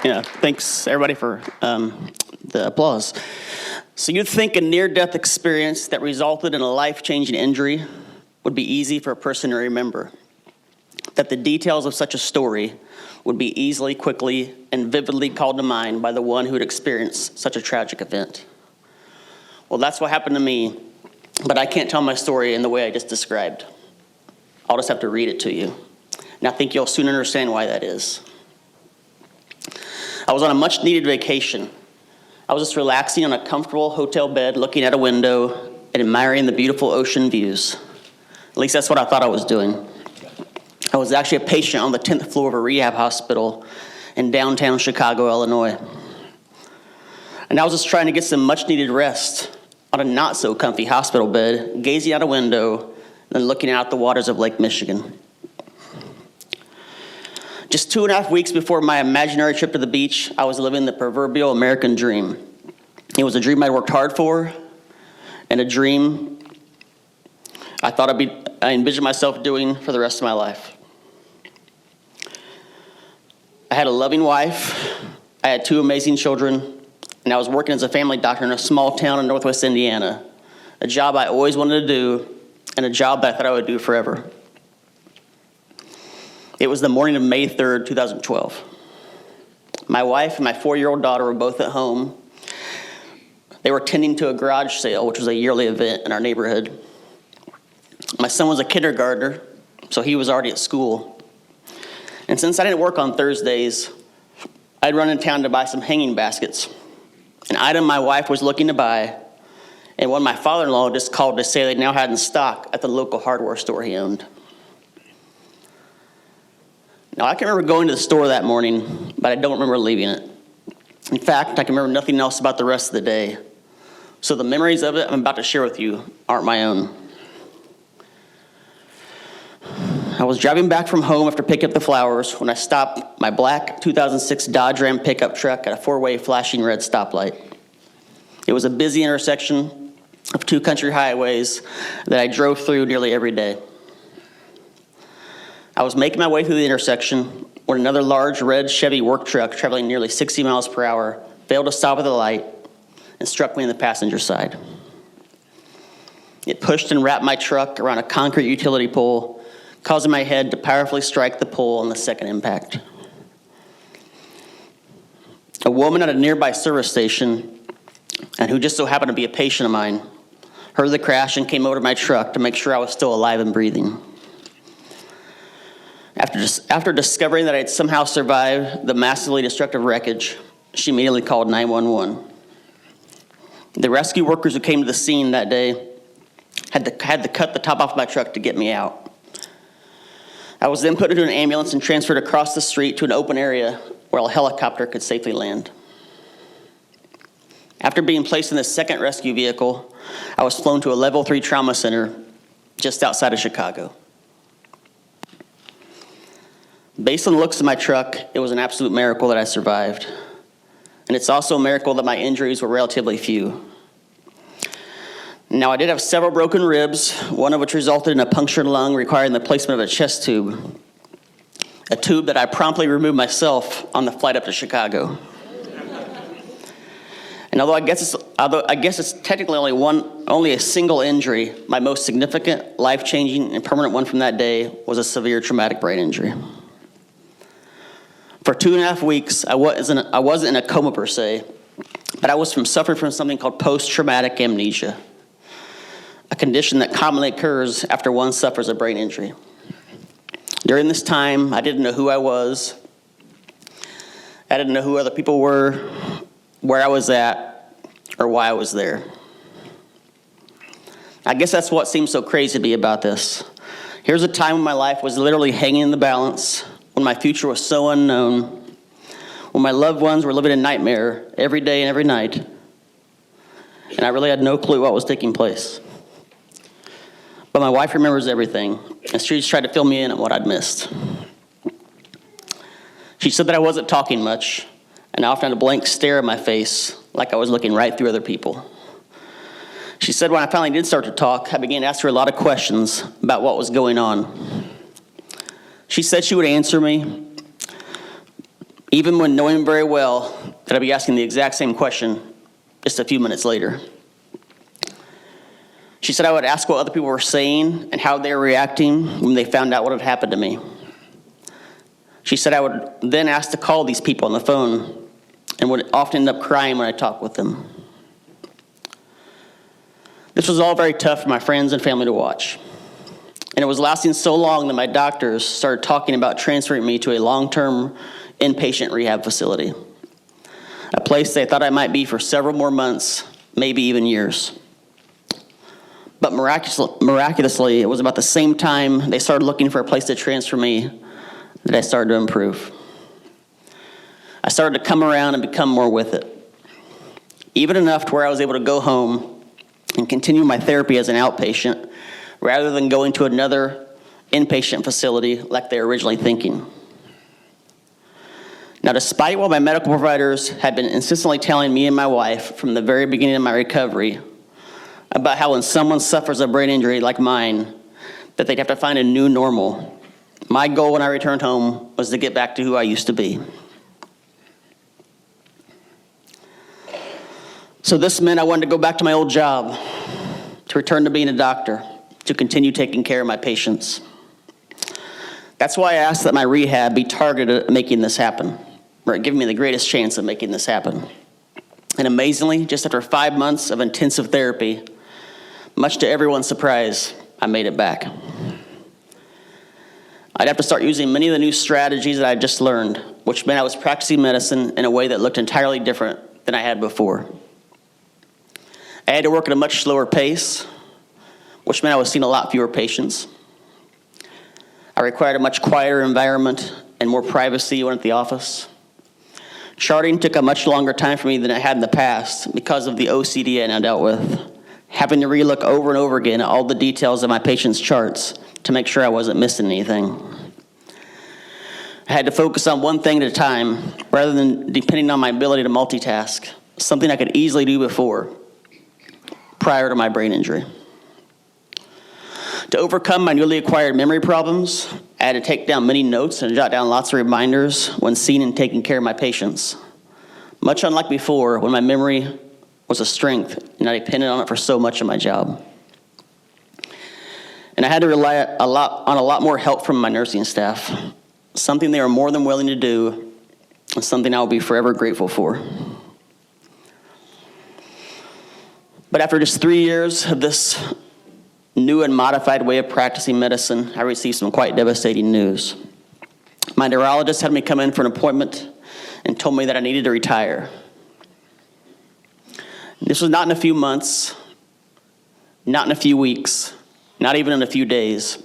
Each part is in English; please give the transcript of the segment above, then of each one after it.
Yeah, thanks everybody for the applause. So you'd think a near-death experience that resulted in a life-changing injury would be easy for a person to remember. That the details of such a story would be easily, quickly, and vividly called to mind by the one who had experienced such a tragic event. Well, that's what happened to me, but I can't tell my story in the way I just described. I'll just have to read it to you. And I think you'll soon understand why that is. I was on a much-needed vacation. I was just relaxing on a comfortable hotel bed, looking at a window and admiring the beautiful ocean views. At least that's what I thought I was doing. I was actually a patient on the 10th floor of a rehab hospital in downtown Chicago, Illinois. And I was just trying to get some much-needed rest on a not-so-comfy hospital bed, gazing out a window and looking out the waters of Lake Michigan. Just 2.5 weeks before my imaginary trip to the beach, I was living the proverbial American dream. It was a dream I worked hard for, and a dream I envisioned myself doing for the rest of my life. I had a loving wife, I had 2 amazing children, and I was working as a family doctor in a small town in northwest Indiana, a job I always wanted to do, and a job that I thought I would do forever. It was the morning of May 3rd, 2012. My wife and my 4-year-old daughter were both at home. They were tending to a garage sale, which was a yearly event in our neighborhood. My son was a kindergartner, so he was already at school. And since I didn't work on Thursdays, I'd run in town to buy some hanging baskets, an item my wife was looking to buy, and one my father-in-law just called to say they now had in stock at the local hardware store he owned. Now, I can remember going to the store that morning, but I don't remember leaving it. In fact, I can remember nothing else about the rest of the day. So the memories of it I'm about to share with you aren't my own. I was driving back from home after picking up the flowers when I stopped my black 2006 Dodge Ram pickup truck at a 4-way flashing red stoplight. It was a busy intersection of 2 country highways that I drove through nearly every day. I was making my way through the intersection when another large red Chevy work truck traveling nearly 60 miles per hour failed to stop at the light and struck me in the passenger side. It pushed and wrapped my truck around a concrete utility pole, causing my head to powerfully strike the pole on the second impact. A woman at a nearby service station, and who just so happened to be a patient of mine, heard the crash and came over to my truck to make sure I was still alive and breathing. After discovering that I had somehow survived the massively destructive wreckage, she immediately called 911. The rescue workers who came to the scene that day had to cut the top off my truck to get me out. I was then put into an ambulance and transferred across the street to an open area where a helicopter could safely land. After being placed in the second rescue vehicle, I was flown to a level 3 trauma center just outside of Chicago. Based on the looks of my truck, it was an absolute miracle that I survived. And it's also a miracle that my injuries were relatively few. Now, I did have several broken ribs, one of which resulted in a punctured lung requiring the placement of a chest tube, a tube that I promptly removed myself on the flight up to Chicago. And although I guess it's technically only a single injury, my most significant, life-changing, and permanent one from that day was a severe traumatic brain injury. For 2.5 weeks, I wasn't in a coma per se, but I was suffering from something called post-traumatic amnesia, a condition that commonly occurs after one suffers a brain injury. During this time, I didn't know who I was. I didn't know who other people were, where I was at, or why I was there. I guess that's what seems so crazy to me about this. Here's a time when my life was literally hanging in the balance, when my future was so unknown, when my loved ones were living a nightmare every day and every night, and I really had no clue what was taking place. But my wife remembers everything, and she just tried to fill me in on what I'd missed. She said that I wasn't talking much, and I often had a blank stare at my face, like I was looking right through other people. She said when I finally did start to talk, I began to ask her a lot of questions about what was going on. She said she would answer me, even when knowing very well that I'd be asking the exact same question just a few minutes later. She said I would ask what other people were saying and how they were reacting when they found out what had happened to me. She said I would then ask to call these people on the phone and would often end up crying when I talked with them. This was all very tough for my friends and family to watch. And it was lasting so long that my doctors started talking about transferring me to a long-term inpatient rehab facility, a place they thought I might be for several more months, maybe even years. But miraculously, it was about the same time they started looking for a place to transfer me that I started to improve. I started to come around and become more with it, even enough to where I was able to go home and continue my therapy as an outpatient rather than going to another inpatient facility like they were originally thinking. Now, despite what my medical providers had been insistently telling me and my wife from the very beginning of my recovery about how when someone suffers a brain injury like mine, that they'd have to find a new normal, my goal when I returned home was to get back to who I used to be. So this meant I wanted to go back to my old job, to return to being a doctor, to continue taking care of my patients. That's why I asked that my rehab be targeted at making this happen, or giving me the greatest chance of making this happen. And amazingly, just after 5 months of intensive therapy, much to everyone's surprise, I made it back. I'd have to start using many of the new strategies that I just learned, which meant I was practicing medicine in a way that looked entirely different than I had before. I had to work at a much slower pace, which meant I was seeing a lot fewer patients. I required a much quieter environment and more privacy when at the office. Charting took a much longer time for me than it had in the past because of the OCD I now dealt with, having to relook over and over again at all the details of my patients' charts to make sure I wasn't missing anything. I had to focus on one thing at a time rather than depending on my ability to multitask, something I could easily do before, prior to my brain injury. To overcome my newly acquired memory problems, I had to take down many notes and jot down lots of reminders when seeing and taking care of my patients. Much unlike before, when my memory was a strength and I depended on it for so much of my job. And I had to rely on a lot more help from my nursing staff, something they were more than willing to do, and something I will be forever grateful for. But after just 3 years of this new and modified way of practicing medicine, I received some quite devastating news. My neurologist had me come in for an appointment and told me that I needed to retire. This was not in a few months, not in a few weeks, not even in a few days,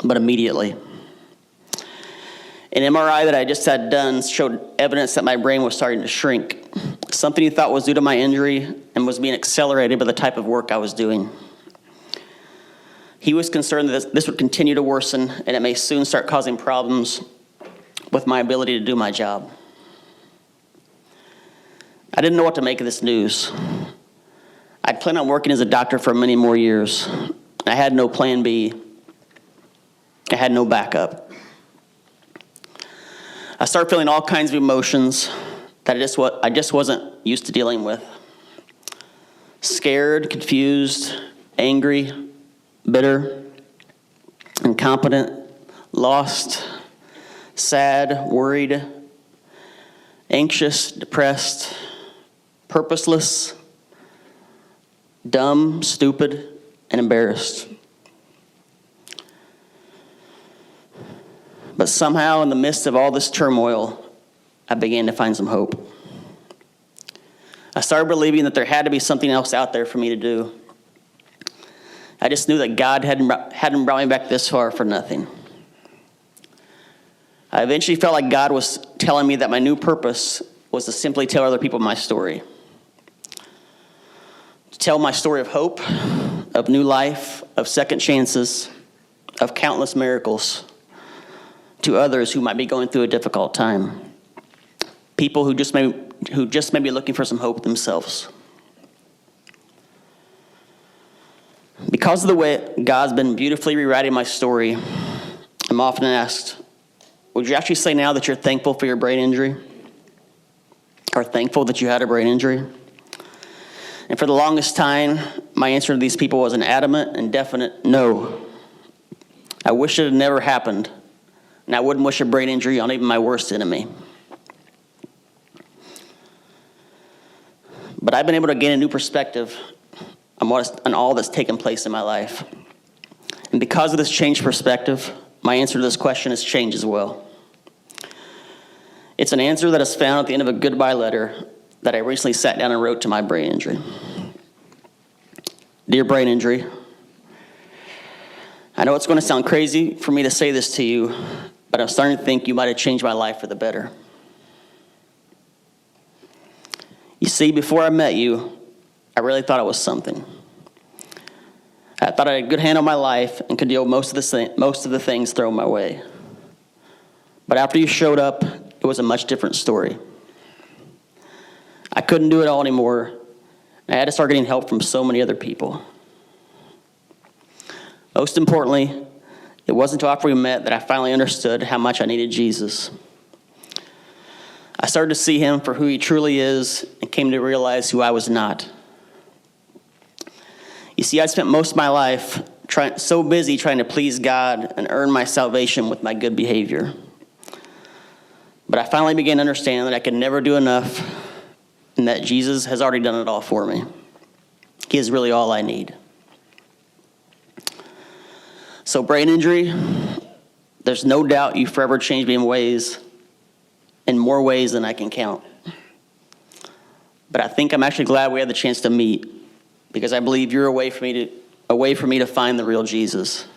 but immediately. An MRI that I just had done showed evidence that my brain was starting to shrink, something he thought was due to my injury and was being accelerated by the type of work I was doing. He was concerned that this would continue to worsen and it may soon start causing problems with my ability to do my job. I didn't know what to make of this news. I'd planned on working as a doctor for many more years. I had no plan B. I had no backup. I started feeling all kinds of emotions that I just wasn't used to dealing with. Scared, confused, angry, bitter, incompetent, lost, sad, worried, anxious, depressed, purposeless, dumb, stupid, and embarrassed. But somehow, in the midst of all this turmoil, I began to find some hope. I started believing that there had to be something else out there for me to do. I just knew that God hadn't brought me back this far for nothing. I eventually felt like God was telling me that my new purpose was to simply tell other people my story. To tell my story of hope, of new life, of second chances, of countless miracles to others who might be going through a difficult time. People who just may be looking for some hope themselves. Because of the way God's been beautifully rewriting my story, I'm often asked, would you actually say now that you're thankful for your brain injury? Or thankful that you had a brain injury? And for the longest time, my answer to these people was an adamant and definite no. I wish it had never happened, and I wouldn't wish a brain injury on even my worst enemy. But I've been able to gain a new perspective on all that's taken place in my life. And because of this changed perspective, my answer to this question has changed as well. It's an answer that is found at the end of a goodbye letter that I recently sat down and wrote to my brain injury. Dear brain injury, I know it's going to sound crazy for me to say this to you, but I'm starting to think you might have changed my life for the better. You see, before I met you, I really thought I was something. I thought I had a good hand on my life and could deal with most of the things thrown my way. But after you showed up, it was a much different story. I couldn't do it all anymore. I had to start getting help from so many other people. Most importantly, it wasn't until after we met that I finally understood how much I needed Jesus. I started to see him for who he truly is and came to realize who I was not. You see, I spent most of my life so busy trying to please God and earn my salvation with my good behavior. But I finally began to understand that I could never do enough and that Jesus has already done it all for me. He is really all I need. So brain injury, there's no doubt you forever changed me in more ways than I can count. But I think I'm actually glad we had the chance to meet because I believe you're a way for me to find the real Jesus.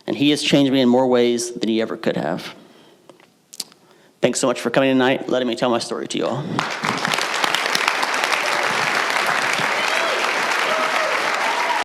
And he has changed me in more ways than he ever could have. Thanks so much for coming tonight, letting me tell my story to you all.